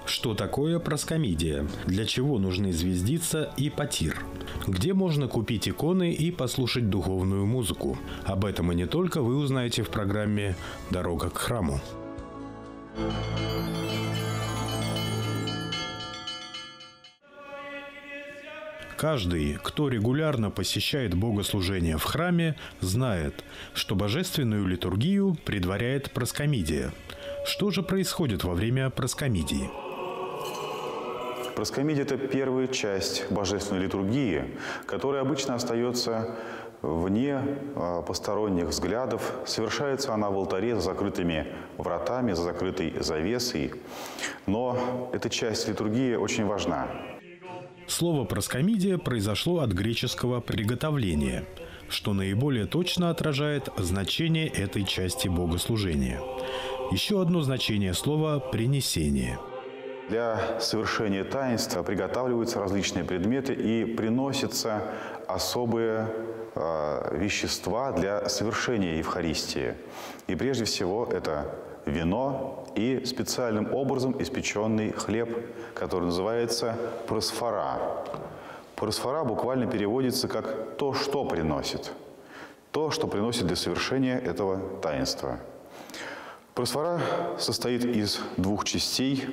Что такое проскомидия? Для чего нужны звездица и потир? Где можно купить иконы и послушать духовную музыку? Об этом и не только вы узнаете в программе «Дорога к храму». Каждый, кто регулярно посещает богослужение в храме, знает, что божественную литургию предваряет проскомидия. Что же происходит во время проскомидии? Проскомидия – это первая часть божественной литургии, которая обычно остается вне посторонних взглядов. Совершается она в алтаре за закрытыми вратами, за закрытой завесой. Но эта часть литургии очень важна. Слово «проскомидия» произошло от греческого «приготовление», что наиболее точно отражает значение этой части богослужения. Еще одно значение слова «принесение». Для совершения таинства приготавливаются различные предметы и приносятся особые вещества для совершения Евхаристии. И прежде всего это вино и специальным образом испеченный хлеб, который называется просфора. Просфора буквально переводится как «то, что приносит». То, что приносит для совершения этого таинства. Просфора состоит из двух частей.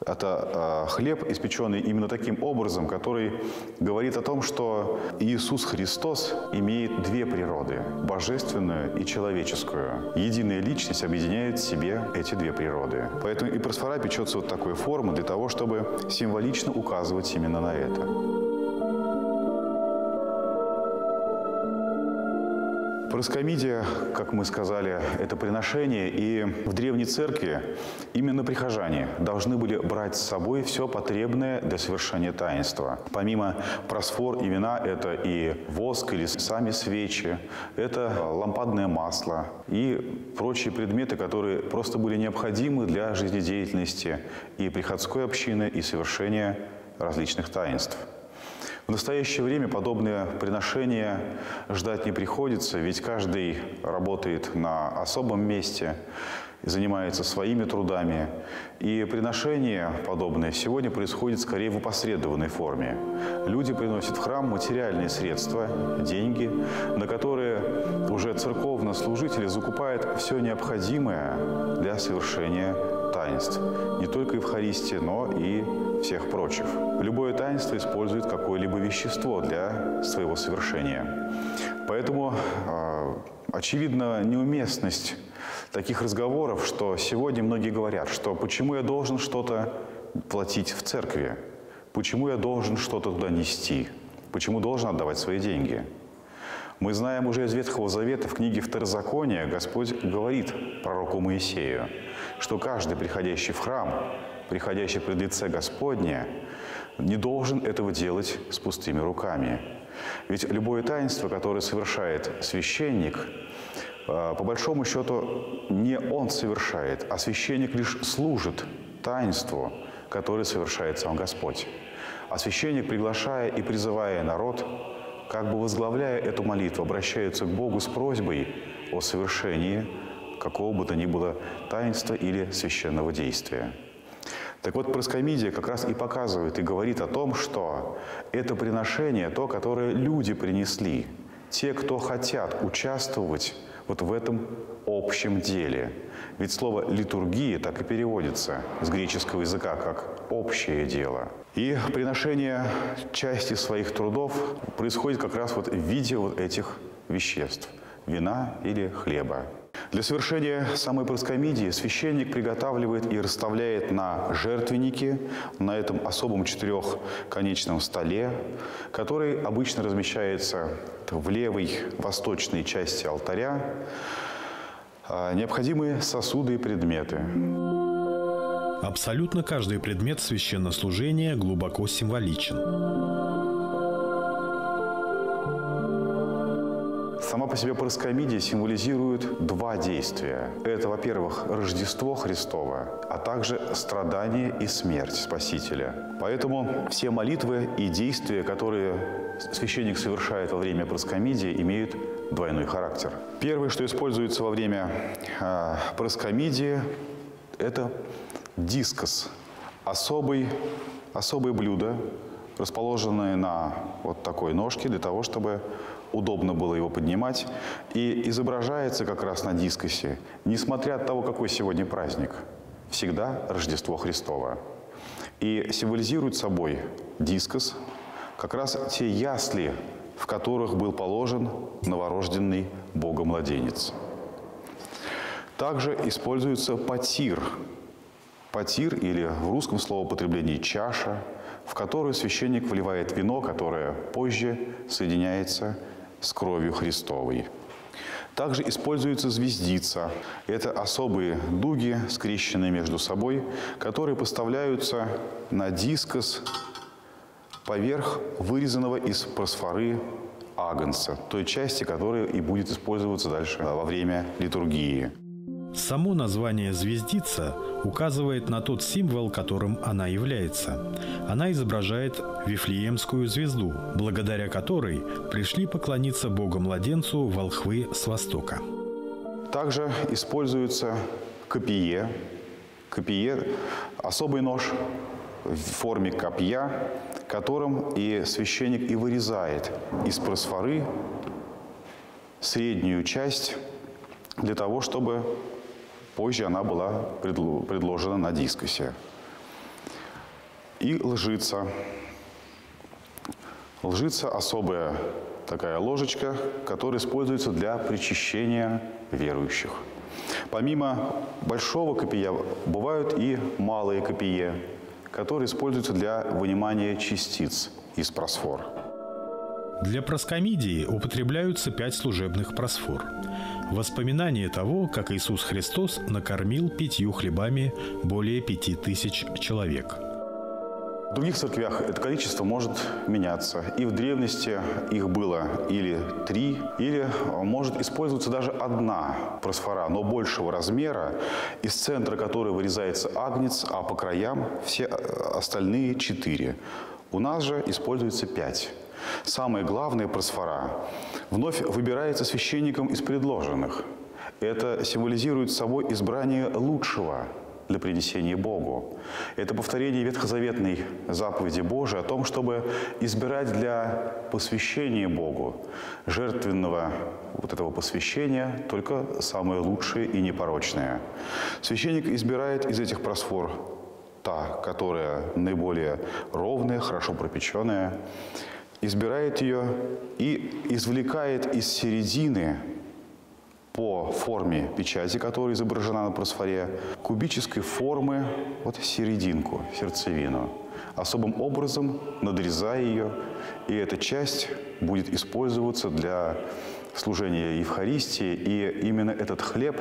Это хлеб, испеченный именно таким образом, который говорит о том, что Иисус Христос имеет две природы – божественную и человеческую. Единая личность объединяет в себе эти две природы. Поэтому и просфора печется вот такой формы для того, чтобы символично указывать именно на это. Проскомидия, как мы сказали, это приношение, и в Древней Церкви именно прихожане должны были брать с собой все потребное для совершения таинства. Помимо просфор и вина, это и воск или сами свечи, это лампадное масло и прочие предметы, которые просто были необходимы для жизнедеятельности и приходской общины, и совершения различных таинств. В настоящее время подобные приношения ждать не приходится, ведь каждый работает на особом месте, занимается своими трудами. И приношение подобное сегодня происходит скорее в опосредованной форме. Люди приносят в храм материальные средства, деньги, на которые уже церковнослужители закупают все необходимое для совершения таинств. Не только Евхаристии, но и всех прочих. Любое таинство использует какое-либо вещество для своего совершения. Поэтому очевидна неуместность таких разговоров, что сегодня многие говорят, что почему я должен что-то платить в церкви, почему я должен что-то туда нести, почему должен отдавать свои деньги. Мы знаем уже из Ветхого Завета, в книге Второзакония Господь говорит пророку Моисею, что каждый, приходящий в храм, приходящий пред лице Господне, не должен этого делать с пустыми руками. Ведь любое таинство, которое совершает священник, по большому счету не он совершает, а священник лишь служит таинству, которое совершает сам Господь. А священник, приглашая и призывая народ, как бы возглавляя эту молитву, обращаются к Богу с просьбой о совершении какого бы то ни было таинства или священного действия. Так вот, проскомидия как раз и показывает и говорит о том, что это приношение, то, которое люди принесли, те, кто хотят участвовать вот в этом общем деле. Ведь слово «литургия» так и переводится с греческого языка как «общее дело». И приношение части своих трудов происходит как раз вот в виде вот этих веществ – вина или хлеба. Для совершения самой проскомидии священник приготавливает и расставляет на жертвеннике, на этом особом четырехконечном столе, который обычно размещается в левой восточной части алтаря, необходимые сосуды и предметы. Абсолютно каждый предмет священнослужения глубоко символичен. Сама по себе проскомидия символизирует два действия. Это, во-первых, Рождество Христово, а также страдание и смерть Спасителя. Поэтому все молитвы и действия, которые священник совершает во время проскомидии, имеют двойной характер. Первое, что используется во время проскомидии, это дискос. особые блюда, расположенные на вот такой ножке, для того, чтобы удобно было его поднимать. И изображается как раз на дискосе, несмотря от того, какой сегодня праздник, всегда Рождество Христово. И символизирует собой дискос как раз те ясли, в которых был положен новорожденный Богомладенец. Также используется потир. Потир, или в русском словоупотреблении чаша, в которую священник вливает вино, которое позже соединяется с кровью Христовой. Также используется звездица. Это особые дуги, скрещенные между собой, которые поставляются на дискос поверх вырезанного из просфоры агнца, той части, которая и будет использоваться дальше во время литургии. Само название «звездица» указывает на тот символ, которым она является. Она изображает Вифлеемскую звезду, благодаря которой пришли поклониться Богу-младенцу волхвы с востока. Также используется копье. Копье – особый нож в форме копья, которым и священник и вырезает из просфоры среднюю часть для того, чтобы позже она была предложена на дискосе. И лжица. Лжица – особая такая ложечка, которая используется для причащения верующих. Помимо большого копья бывают и малые копья, которые используются для вынимания частиц из просфор. Для проскомидии употребляются 5 служебных просфор. Воспоминание того, как Иисус Христос накормил 5 хлебами более 5000 человек. В других церквях это количество может меняться. И в древности их было или 3, или может использоваться даже 1 просфора, но большего размера, из центра которой вырезается агнец, а по краям все остальные 4. У нас же используется 5. Самые главные просфора вновь выбирается священником из предложенных. Это символизирует собой избрание лучшего для принесения Богу. Это повторение ветхозаветной заповеди Божией о том, чтобы избирать для посвящения Богу, жертвенного вот этого посвящения, только самое лучшее и непорочное. Священник избирает из этих просфор та, которая наиболее ровная, хорошо пропеченная, избирает ее и извлекает из середины по форме печати, которая изображена на просфоре, кубической формы вот серединку, сердцевину. Особым образом надрезая ее, и эта часть будет использоваться для служения Евхаристии, и именно этот хлеб,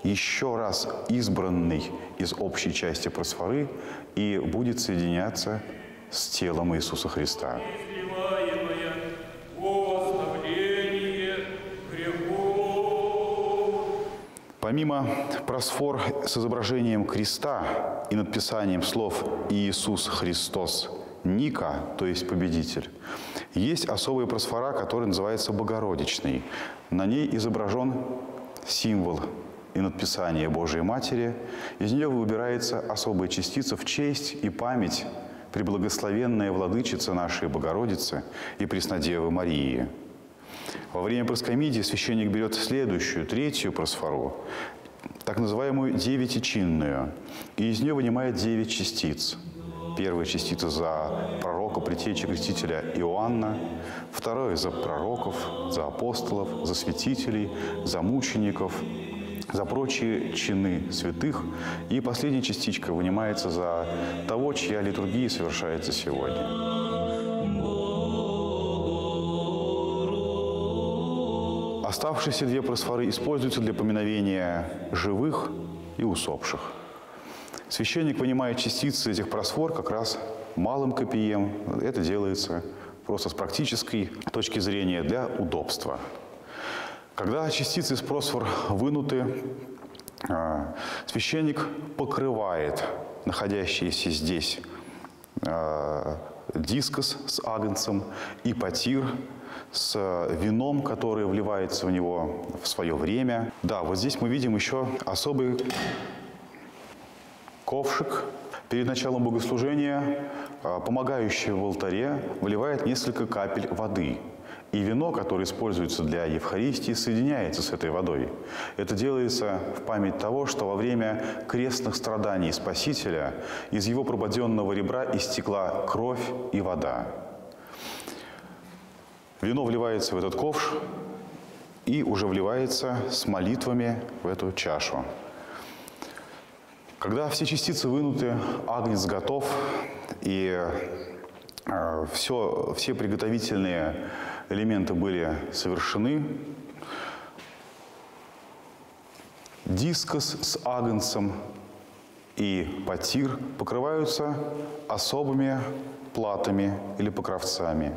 еще раз избранный из общей части просфоры, и будет соединяться с телом Иисуса Христа. Помимо просфор с изображением креста и надписанием слов «Иисус Христос Ника», то есть победитель, есть особая просфора, которая называется Богородичной. На ней изображен символ и надписание Божией Матери. Из нее выбирается особая частица в честь и память преблагословенная Владычица нашей Богородицы и Преснодевы Марии. Во время проскомидии священник берет следующую, 3-ю просфору, так называемую девятичинную, и из нее вынимает 9 частиц. Первая частица за пророка, предтечи крестителя Иоанна, вторая за пророков, за апостолов, за святителей, за мучеников, за прочие чины святых, и последняя частичка вынимается за того, чья литургия совершается сегодня. Оставшиеся 2 просфоры используются для поминовения живых и усопших. Священник вынимает частицы этих просфор как раз малым копьем. Это делается просто с практической точки зрения для удобства. Когда частицы из просфор вынуты, священник покрывает находящийся здесь дискос с агнцем и потир с вином, которое вливается в него в свое время. Да, вот здесь мы видим еще особый ковшик. Перед началом богослужения помогающий в алтаре выливает несколько капель воды. И вино, которое используется для Евхаристии, соединяется с этой водой. Это делается в память того, что во время крестных страданий Спасителя из его прободенного ребра истекла кровь и вода. Вино вливается в этот ковш и уже вливается с молитвами в эту чашу. Когда все частицы вынуты, агнец готов, и все приготовительные элементы были совершены, дискос с агнцем и потир покрываются особыми платами или покровцами.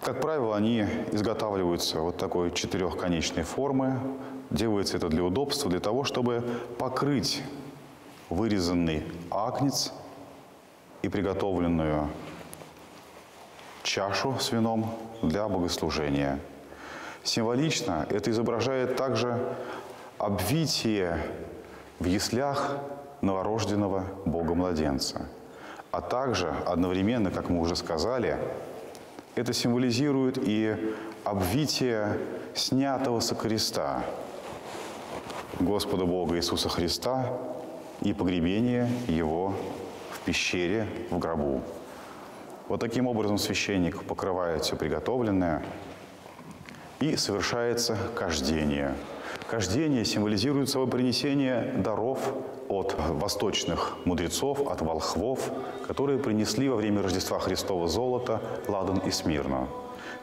Как правило, они изготавливаются вот такой четырехконечной формы. Делается это для удобства, для того, чтобы покрыть вырезанный агнец и приготовленную чашу с вином для богослужения. Символично это изображает также обвитие в яслях новорожденного Бога-младенца. А также одновременно, как мы уже сказали, это символизирует и обвитие снятого со креста Господа Бога Иисуса Христа и погребение Его в пещере, в гробу. Вот таким образом священник покрывает все приготовленное, и совершается кождение. Кождение символизирует собой принесение даров от восточных мудрецов, от волхвов, которые принесли во время Рождества Христова золото, ладан и смирну.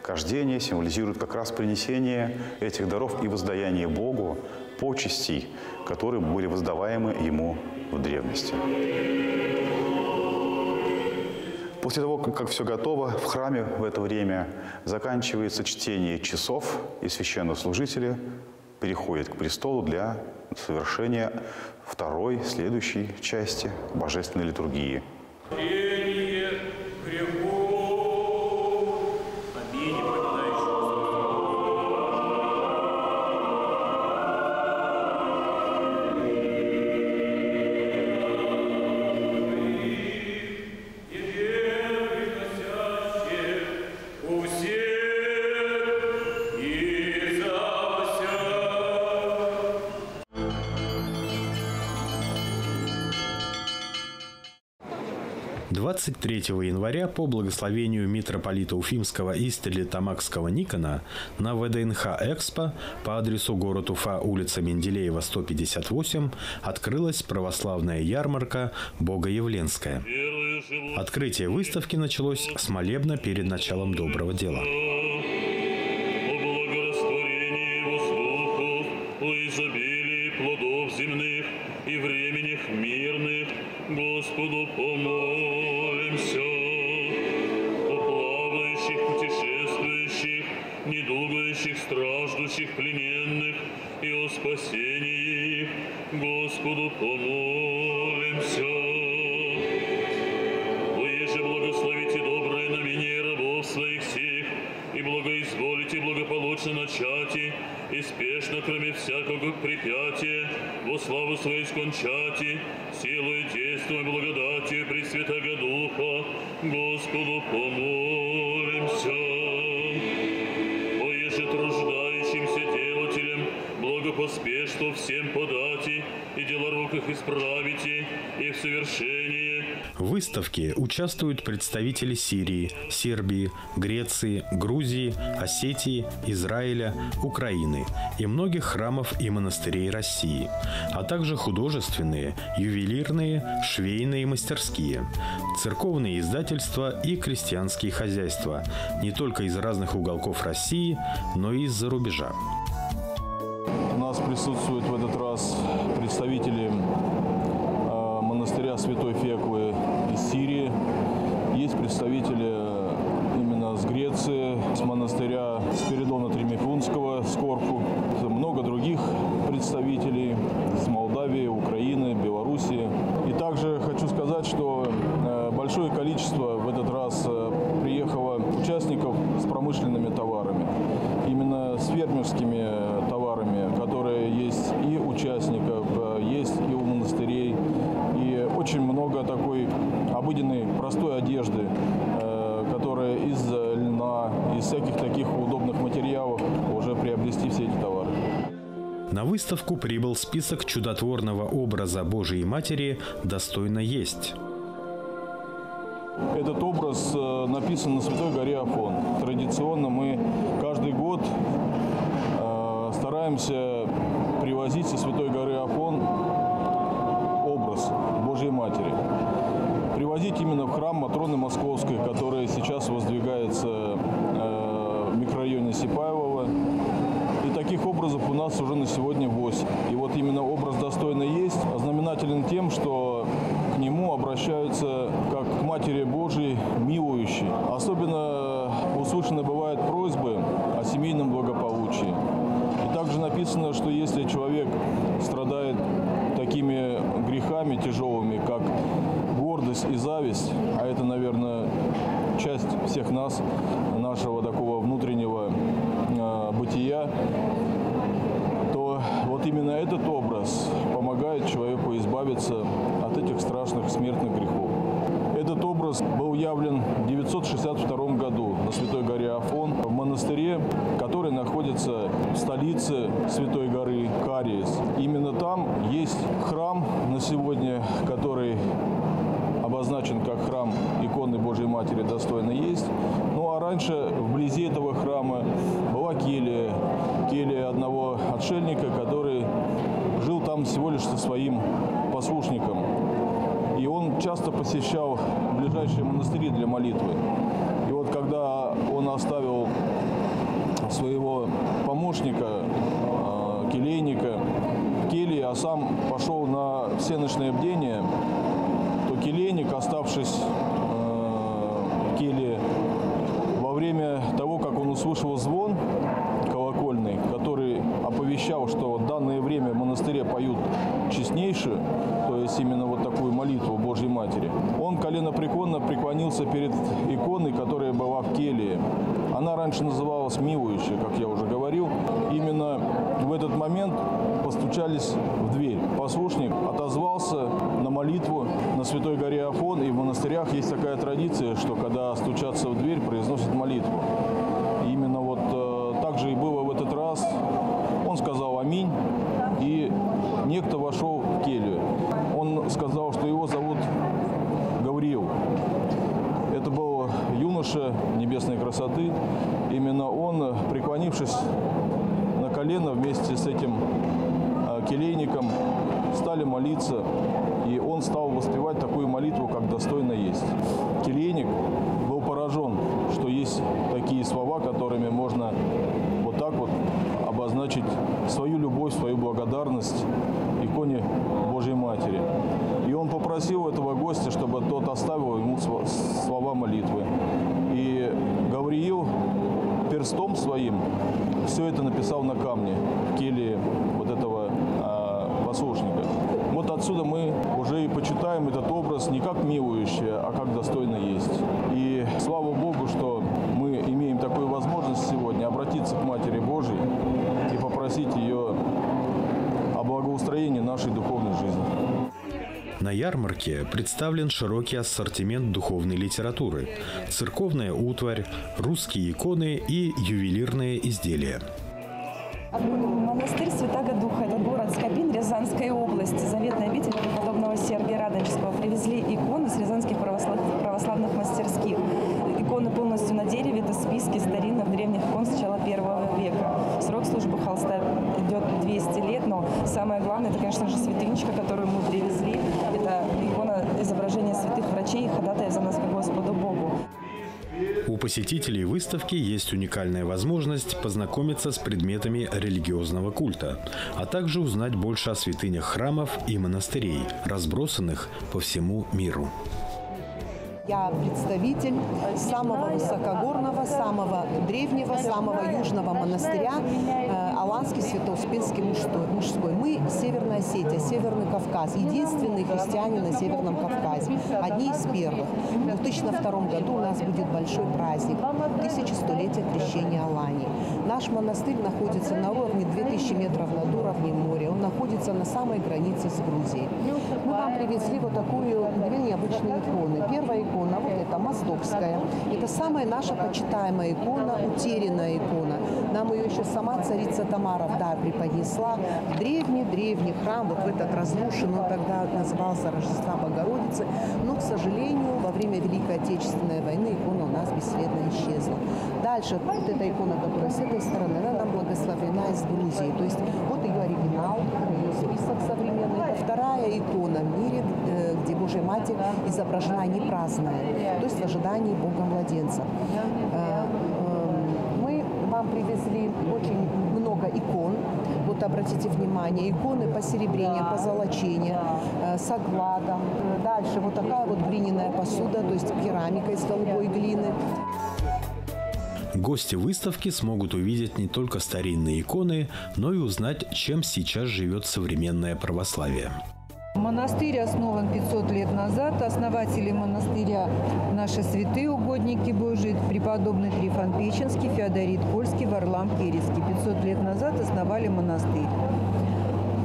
Кождение символизирует как раз принесение этих даров и воздаяние Богу почестей, которые были воздаваемы Ему в древности. После того, как все готово, в храме в это время заканчивается чтение часов, и священнослужители переходят к престолу для совершения второй, следующей части божественной литургии. Двадцать 23 января по благословению митрополита Уфимского и Стерлитамакского Никона на ВДНХ «Экспо» по адресу город Уфа, улица Менделеева, 158, открылась православная ярмарка «Богоявленская». Открытие выставки началось с молебна перед началом доброго дела. И временных мирных Господу помолимся. О плавающих, путешествующих, недугающих, страждущих, плененных и о спасении их Господу помолимся. Оеже благословите доброе намерение рабов своих сих и благоизволите благополучно начати и спешно, кроме всякого препятия, во славу свою скончати, силою, действием и благодатью Пресвятого Духа, Господу помолимся. Оеже труждающимся делателям благопоспешно всем подати, и дела рук их исправите, и в совершении. В выставке участвуют представители Сирии, Сербии, Греции, Грузии, Осетии, Израиля, Украины и многих храмов и монастырей России, а также художественные, ювелирные, швейные мастерские, церковные издательства и крестьянские хозяйства, не только из разных уголков России, но и из-за рубежа. У нас присутствуют в этот раз представители монастыря Святой Феклы из Сирии. Есть представители именно с Греции, с монастыря Спиридона Тримифунского, с Корфу. Много других представителей с Молдавии, Украины, Белоруссии. И также хочу сказать, что большое количество в этот раз приехало участников с промышленными товарами. Именно с фермерскими товарами, которые есть и у участников, есть и у монастырей. очень много такой обыденной, простой одежды, которая из льна, из всяких таких удобных материалов уже приобрести все эти товары. На выставку прибыл список чудотворного образа Божией Матери «Достойно есть». Этот образ написан на Святой горе Афон. Традиционно мы каждый год стараемся привозить со Святой горы Афон образ Божьей Матери. Привозить именно в храм Матроны Московской, который сейчас воздвигается в микрорайоне Сипаевого. И таких образов у нас уже на сегодня 8. И вот именно образ «Достойно есть» знаменателен тем, что к нему обращаются как к Матери Божией, милующей. Особенно услышаны бывают просьбы о семейном благополучии. И также написано, что если человек страдает такими грехами тяжелыми, как гордость и зависть, а это, наверное, часть всех нас, нашего такого внутреннего бытия, то вот именно этот образ помогает человеку избавиться от этих страшных смертных грехов. Этот образ был явлен в 962 году на Святой горе Афон в монастыре, который находится в столице Святой горы Кариес. Именно там есть храм на сегодня, который обозначен как храм иконы Божьей Матери «Достойно есть». Ну а раньше вблизи этого храма была келья одного отшельника, который жил там всего лишь со своим послушником. И он часто посещал ближайшие монастыри для молитвы. И вот когда он оставил своего помощника, келейника, в келье, а сам пошел на всеночное бдение, то келейник, оставшись в келье, во время того, как он услышал звон колокольный, который оповещал, что в данное время в монастыре поют честнейшую, то есть именно вот такую молитву Божьей Матери, он коленопреклонно преклонился перед иконой, которая была в келье. Она раньше называлась «Милующая», как я уже говорил. Именно в этот момент постучались в дверь. Послушник отозвался на молитву на Святой горе Афон, и в монастырях есть такая традиция, что когда стучатся в дверь, произносят молитву. И именно вот так же и было в этот раз. Он сказал «Аминь», и некто вошел в келью. Он сказал, что его зовут Гавриил. Это был юноша небесной красоты. Именно он, преклонившись на колено вместе с этим келейником, стали молиться, и он стал воспевать такую молитву, как «Достойно есть». Келейник был поражен, что есть такие слова, которыми можно вот так вот обозначить свою любовь, свою благодарность иконе Божьей Матери. И он попросил этого гостя, чтобы тот оставил ему слова молитвы. И Гавриил перстом своим все это написал на камне в келье вот этого послушника. Вот отсюда мы уже и почитаем этот образ не как «Милующая», а как «Достойно есть». И слава Богу, что мы имеем такую возможность сегодня обратиться к Матери Божией и попросить ее о благоустроении нашей духовной жизни. На ярмарке представлен широкий ассортимент духовной литературы, церковная утварь, русские иконы и ювелирные изделия. Монастырь Святаго Духа – это город Скопин Рязанской области, заветная обитель преподобного Сергия Радонежского. Привезли иконы с рязанских православных мастерских. Иконы полностью на дереве, это списки старинных древних икон с начала I века. Срок службы холста идет 200 лет, но самое главное – это, конечно же, святынечка, которую мы привезли. Это икона изображения святых врачей и ходатаев за нас к Господу Богу. У посетителей выставки есть уникальная возможность познакомиться с предметами религиозного культа, а также узнать больше о святынях храмов и монастырей, разбросанных по всему миру. Я представитель самого высокогорного, самого древнего, самого южного монастыря Аланский Свято-Успенский мужской. Мы Северная Осетия, Северный Кавказ, единственные христиане на Северном Кавказе, одни из первых. В 2002 году у нас будет большой праздник, 1100-летие крещения Алании. Наш монастырь находится на уровне 2000 метров над уровнем моря, он находится на самой границе с Грузией. Мы вам привезли вот две необычные иконы. Первая икона, вот это Моздокская. Это самая наша почитаемая икона, утерянная икона. Нам ее еще сама царица Тамара в дар преподнесла. Древний храм, вот в этот разрушенный, он тогда назывался Рождества Богородицы. Но, к сожалению, во время Великой Отечественной войны икона у нас бесследно исчезла. Дальше, вот эта икона, которая с этой стороны, она нам благословена из Грузии. То есть вот ее оригинал, ее список современный. Это вторая икона в мире, где Божья Матерь изображена не праздная, то есть в ожидании Бога-младенца. Мы вам привезли очень много икон. Вот обратите внимание, иконы посеребрения, позолочения, с окладом. Дальше вот такая вот глиняная посуда, то есть керамика из голубой глины. Гости выставки смогут увидеть не только старинные иконы, но и узнать, чем сейчас живет современное православие. Монастырь основан 500 лет назад. Основатели монастыря – наши святые угодники Божии, преподобный Трифон Печенский, Феодорит Польский, Варлам Кирийский. 500 лет назад основали монастырь.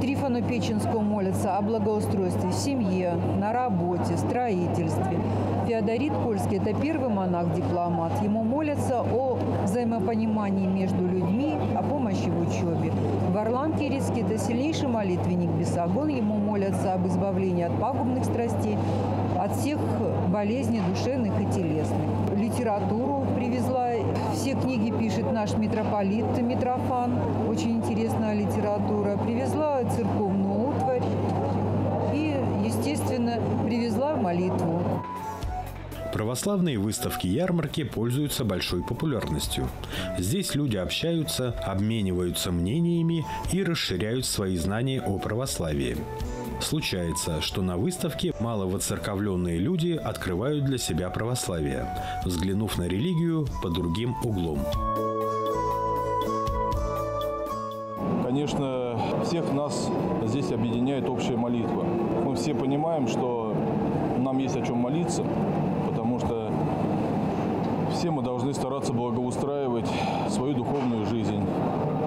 Трифону Печенскому молятся о благоустройстве в семье, на работе, строительстве. Феодорит Польский – это первый монах-дипломат. Ему молятся о взаимопонимании между людьми, о помощи в учебе. Варлам Кирийский – это сильнейший молитвенник Бесогон. Ему молятся об избавлении от пагубных страстей, от всех болезней душевных и телесных. Литературу привезла. Все книги пишет наш митрополит Митрофан. Очень интересная литература. Привезла церковную утварь и, естественно, привезла молитву. Православные выставки-ярмарки пользуются большой популярностью. Здесь люди общаются, обмениваются мнениями и расширяют свои знания о православии. Случается, что на выставке маловоцерковленные люди открывают для себя православие, взглянув на религию под другим углом. Конечно, всех нас здесь объединяет общая молитва. Мы все понимаем, что нам есть о чем молиться, потому что все мы должны стараться благоустраивать свою духовную жизнь,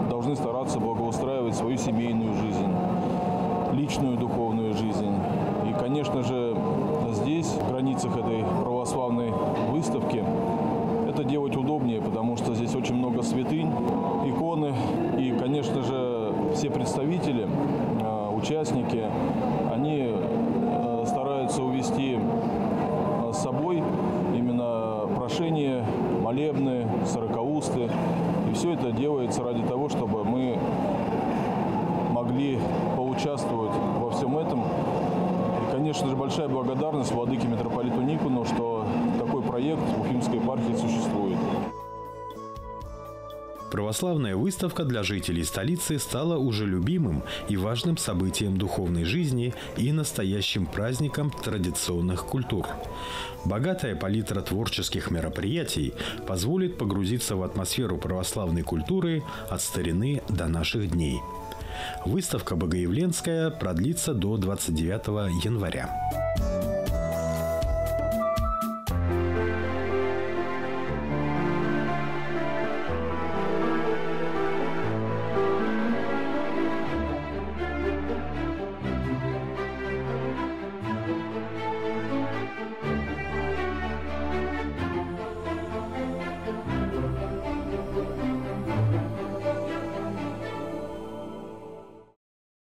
должны стараться благоустраивать свою семейную жизнь, личную духовную жизнь. И, конечно же, здесь, в границах этой православной выставки, это делать удобнее, потому что здесь очень много святынь, иконы. И, конечно же, все представители, участники, они стараются увести с собой именно прошения, молебны, сорокаусты. И все это делается ради того, чтобы мы могли поучаствовать во всем этом. И, конечно же, большая благодарность владыке митрополиту Никону, что такой проект в Уфимской епархии существует. Православная выставка для жителей столицы стала уже любимым и важным событием духовной жизни и настоящим праздником традиционных культур. Богатая палитра творческих мероприятий позволит погрузиться в атмосферу православной культуры от старины до наших дней. Выставка «Богоявленская» продлится до 29 января.